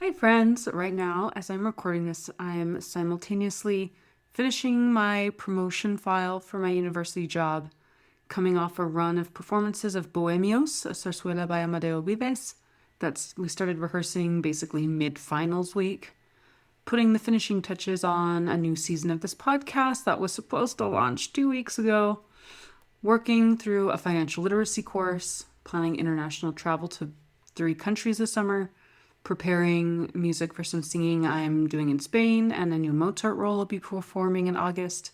Hi, friends. Right now, as I'm recording this, I'm simultaneously finishing my promotion file for my university job, coming off a run of performances of Bohemios, a zarzuela by Amadeo Vives. We started rehearsing basically mid-finals week, putting the finishing touches on a new season of this podcast that was supposed to launch 2 weeks ago, working through a financial literacy course, planning international travel to 3 countries this summer, preparing music for some singing I'm doing in Spain and a new Mozart role I'll be performing in August,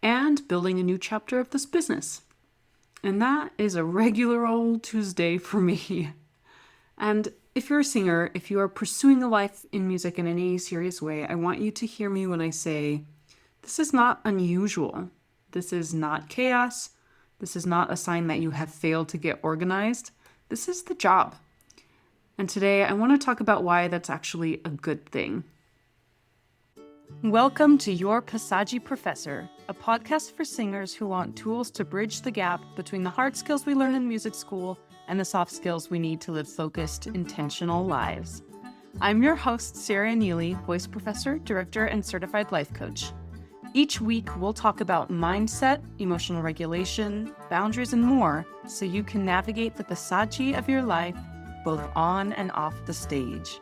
and building a new chapter of this business. And that is a regular old Tuesday for me. And if you're a singer, if you are pursuing a life in music in any serious way, I want you to hear me when I say, this is not unusual. This is not chaos. This is not a sign that you have failed to get organized. This is the job. And today I want to talk about why that's actually a good thing. Welcome to Your Pastiche Professor, a podcast for singers who want tools to bridge the gap between the hard skills we learn in music school and the soft skills we need to live focused, intentional lives. I'm your host, Sarah Neely, voice professor, director, and certified life coach. Each week, we'll talk about mindset, emotional regulation, boundaries, and more so you can navigate the Pastiche of your life both on and off the stage.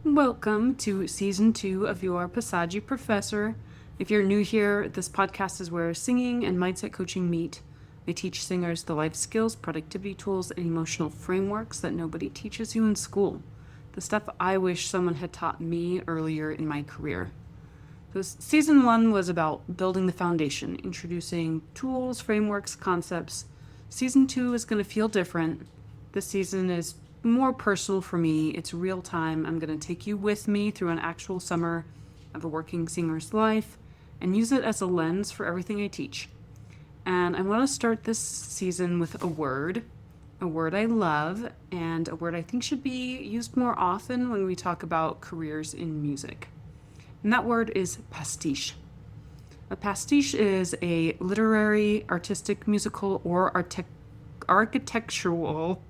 Welcome to Season 2 of Your Pastiche Professor. If you're new here, this podcast is where singing and mindset coaching meet. I teach singers the life skills, productivity tools, and emotional frameworks that nobody teaches you in school. The stuff I wish someone had taught me earlier in my career. So Season 1 was about building the foundation, introducing tools, frameworks, concepts. Season 2 is going to feel different. This season is more personal for me. It's real time. I'm going to take you with me through an actual summer of a working singer's life and use it as a lens for everything I teach. And I want to start this season with a word I love, and a word I think should be used more often when we talk about careers in music. And that word is pastiche. A pastiche is a literary, artistic, musical, or architectural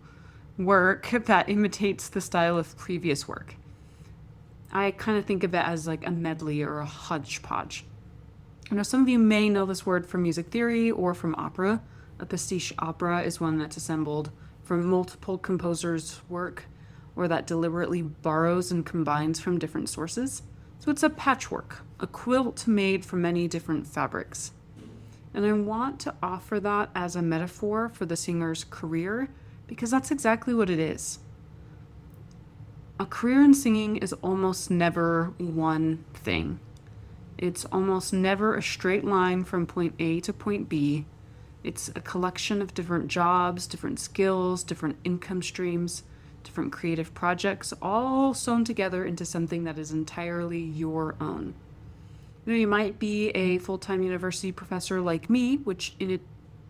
work that imitates the style of previous work. I kind of think of it as like a medley or a hodgepodge. I know some of you may know this word from music theory or from opera. A pastiche opera is one that's assembled from multiple composers' work or that deliberately borrows and combines from different sources. So it's a patchwork, a quilt made from many different fabrics. And I want to offer that as a metaphor for the singer's career because that's exactly what it is. A career in singing is almost never one thing. It's almost never a straight line from point A to point B. It's a collection of different jobs, different skills, different income streams, different creative projects, all sewn together into something that is entirely your own. You might be a full-time university professor like me, which in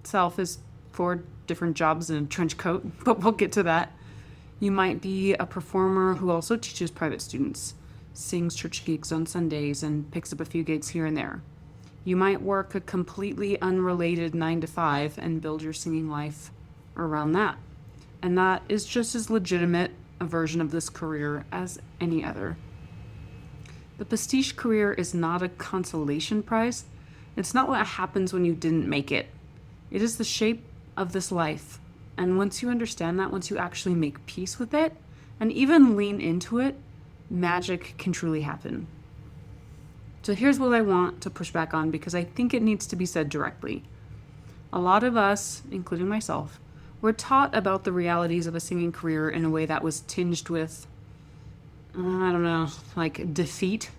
itself is 4 different jobs in a trench coat, but we'll get to that. You might be a performer who also teaches private students, sings church gigs on Sundays, and picks up a few gigs here and there. You might work a completely unrelated 9-to-5 and build your singing life around that. And that is just as legitimate a version of this career as any other. The Pastiche Career is not a consolation prize. It's not what happens when you didn't make it. It is the shape of this life. And once you understand that, once you actually make peace with it, and even lean into it, magic can truly happen. So here's what I want to push back on because I think it needs to be said directly. A lot of us, including myself, were taught about the realities of a singing career in a way that was tinged with, like defeat.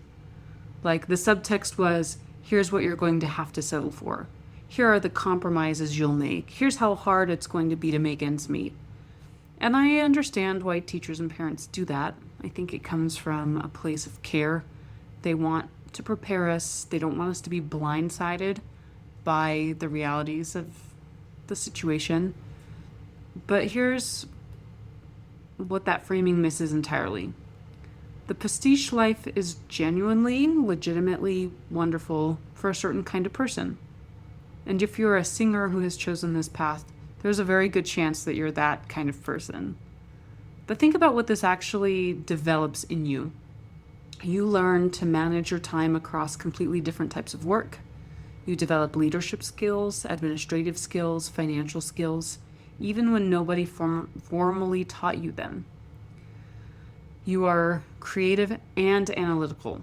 Like the subtext was, here's what you're going to have to settle for. Here are the compromises you'll make. Here's how hard it's going to be to make ends meet. And I understand why teachers and parents do that. I think it comes from a place of care. They want to prepare us. They don't want us to be blindsided by the realities of the situation. But here's what that framing misses entirely. The pastiche life is genuinely, legitimately wonderful for a certain kind of person. And if you're a singer who has chosen this path, there's a very good chance that you're that kind of person. But think about what this actually develops in you. You learn to manage your time across completely different types of work. You develop leadership skills, administrative skills, financial skills, even when nobody formally taught you them. You are creative and analytical.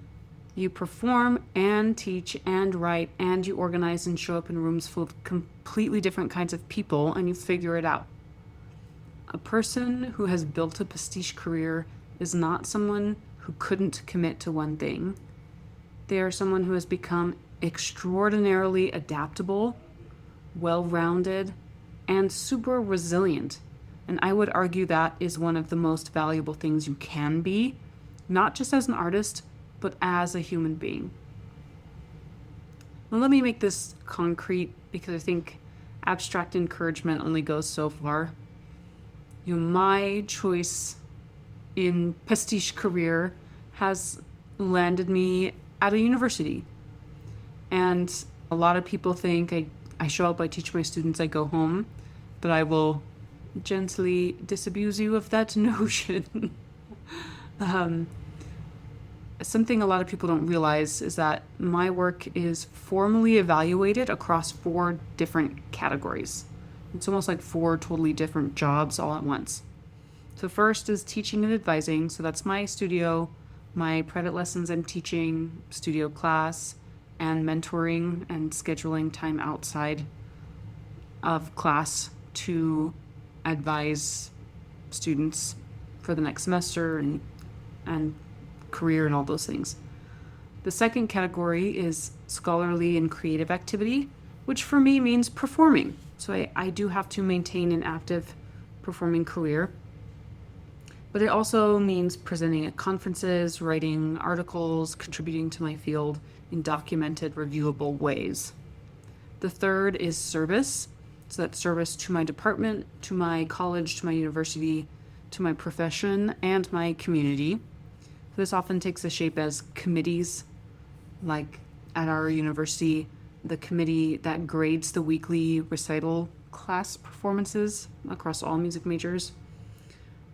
You perform and teach and write, and you organize and show up in rooms full of completely different kinds of people, and you figure it out. A person who has built a pastiche career is not someone who couldn't commit to one thing. They are someone who has become extraordinarily adaptable, well-rounded, and super resilient. And I would argue that is one of the most valuable things you can be, not just as an artist, but as a human being. Now, let me make this concrete because I think abstract encouragement only goes so far. My choice in Pastiche Career has landed me at a university. And a lot of people think I show up, I teach my students, I go home, but I will gently disabuse you of that notion. Something a lot of people don't realize is that my work is formally evaluated across 4 different categories. It's almost like 4 totally different jobs all at once. So first is teaching and advising. So that's my studio, my private lessons and teaching, studio class, and mentoring and scheduling time outside of class to advise students for the next semester and career and all those things. The second category is scholarly and creative activity, which for me means performing. So I do have to maintain an active performing career. But it also means presenting at conferences, writing articles, contributing to my field in documented, reviewable ways. The third is service. So that's service to my department, to my college, to my university, to my profession, and my community. This often takes the shape as committees, like at our university, the committee that grades the weekly recital class performances across all music majors,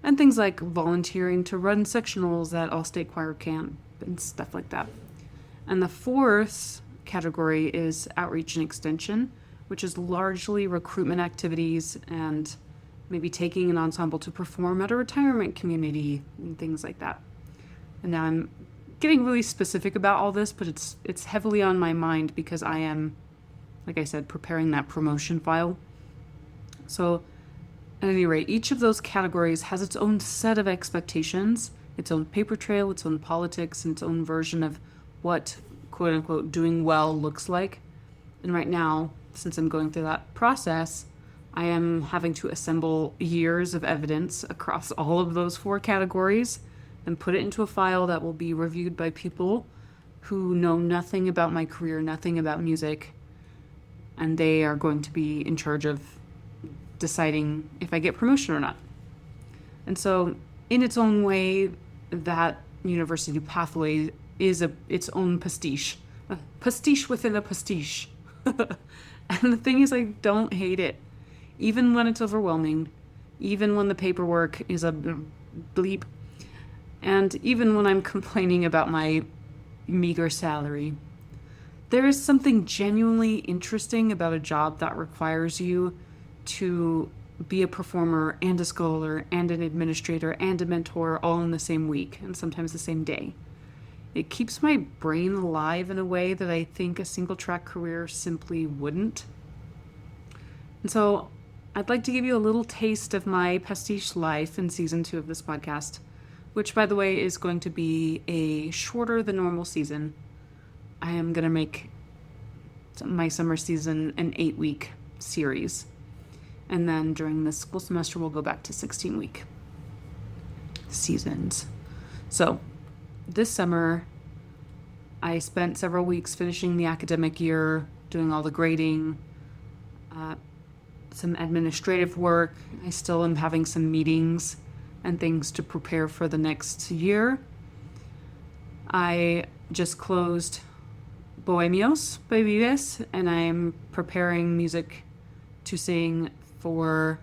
and things like volunteering to run sectionals at all-state choir camp and stuff like that. And the fourth category is outreach and extension, which is largely recruitment activities and maybe taking an ensemble to perform at a retirement community and things like that. And now I'm getting really specific about all this, but it's heavily on my mind because I am, like I said, preparing that promotion file. So at any rate, each of those categories has its own set of expectations, its own paper trail, its own politics, and its own version of what, quote unquote, doing well looks like. And right now, since I'm going through that process, I am having to assemble years of evidence across all of those 4 categories and put it into a file that will be reviewed by people who know nothing about my career, nothing about music, and they are going to be in charge of deciding if I get promotion or not. And so, in its own way, that university pathway is its own pastiche. A pastiche within a pastiche. And the thing is, I don't hate it. Even when it's overwhelming, even when the paperwork is a bleep, and even when I'm complaining about my meager salary. There is something genuinely interesting about a job that requires you to be a performer and a scholar and an administrator and a mentor all in the same week and sometimes the same day. It keeps my brain alive in a way that I think a single track career simply wouldn't. And so I'd like to give you a little taste of my pastiche life in season 2 of this podcast, which, by the way, is going to be a shorter than normal season. I am going to make my summer season an 8-week series. And then during the school semester, we'll go back to 16-week seasons. So this summer, I spent several weeks finishing the academic year, doing all the grading, some administrative work. I still am having some meetings and things to prepare for the next year. I just closed Bohemios by Vives, and I'm preparing music to sing for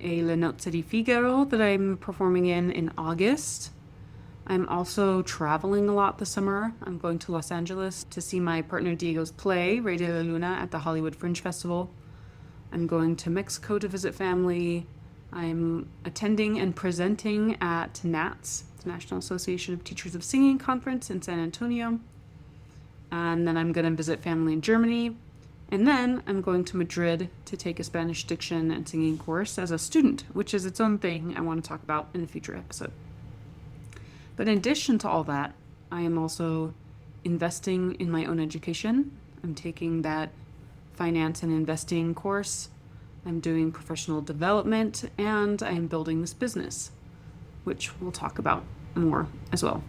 a Le Nozze di Figaro that I'm performing in August. I'm also traveling a lot this summer. I'm going to Los Angeles to see my partner Diego's play, Rey de la Luna, at the Hollywood Fringe Festival. I'm going to Mexico to visit family. I'm attending and presenting at NATS, the National Association of Teachers of Singing Conference in San Antonio. And then I'm going to visit family in Germany. And then I'm going to Madrid to take a Spanish diction and singing course as a student, which is its own thing I want to talk about in a future episode. But in addition to all that, I am also investing in my own education. I'm taking that finance and investing course. I'm doing professional development, and I'm building this business, which we'll talk about more as well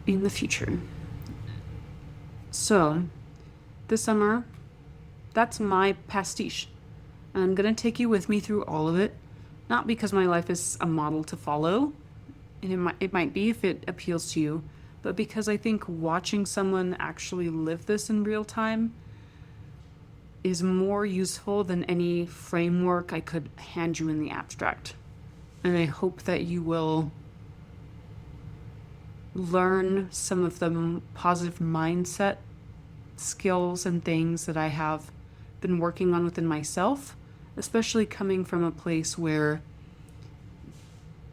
in the future. So, this summer, that's my pastiche. And I'm going to take you with me through all of it, not because my life is a model to follow, and it might be if it appeals to you, but because I think watching someone actually live this in real time is more useful than any framework I could hand you in the abstract. And I hope that you will learn some of the positive mindset skills and things that I have been working on within myself, especially coming from a place where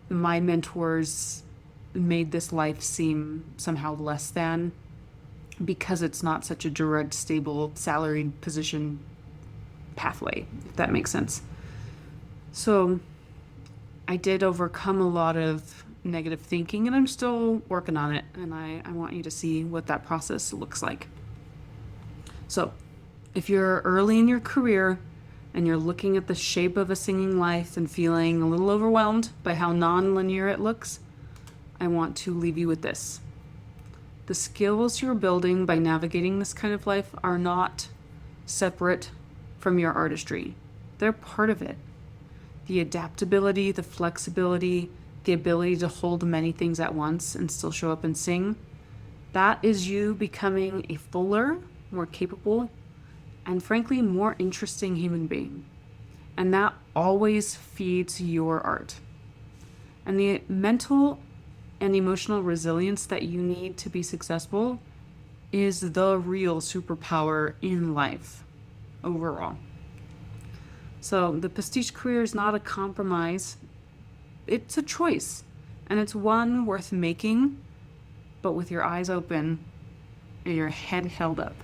my mentors made this life seem somehow less than, because it's not such a direct, stable, salaried position pathway, if that makes sense. So I did overcome a lot of negative thinking, and I'm still working on it, and I want you to see what that process looks like. So if you're early in your career and you're looking at the shape of a singing life and feeling a little overwhelmed by how non-linear it looks, I want to leave you with this. The skills you're building by navigating this kind of life are not separate from your artistry. They're part of it. The adaptability, the flexibility, the ability to hold many things at once and still show up and sing, that is you becoming a fuller, more capable, and frankly, more interesting human being. And that always feeds your art. And the mental and emotional resilience that you need to be successful is the real superpower in life overall. So the Pastiche Career is not a compromise. It's a choice, and it's one worth making, but with your eyes open and your head held up.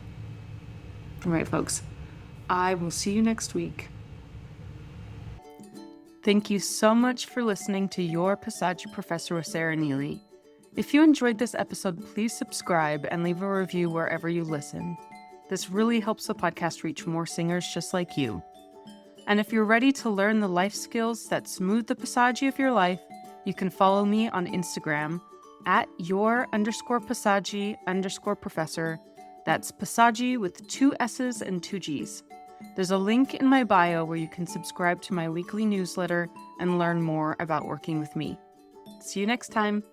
All right, folks, I will see you next week. Thank you so much for listening to Your Pastiche Professor with Sarah Neely. If you enjoyed this episode, please subscribe and leave a review wherever you listen. This really helps the podcast reach more singers just like you. And if you're ready to learn the life skills that smooth the passage of your life, you can follow me on Instagram at your_passage_professor. That's Passage with 2 S's and 2 G's. There's a link in my bio where you can subscribe to my weekly newsletter and learn more about working with me. See you next time.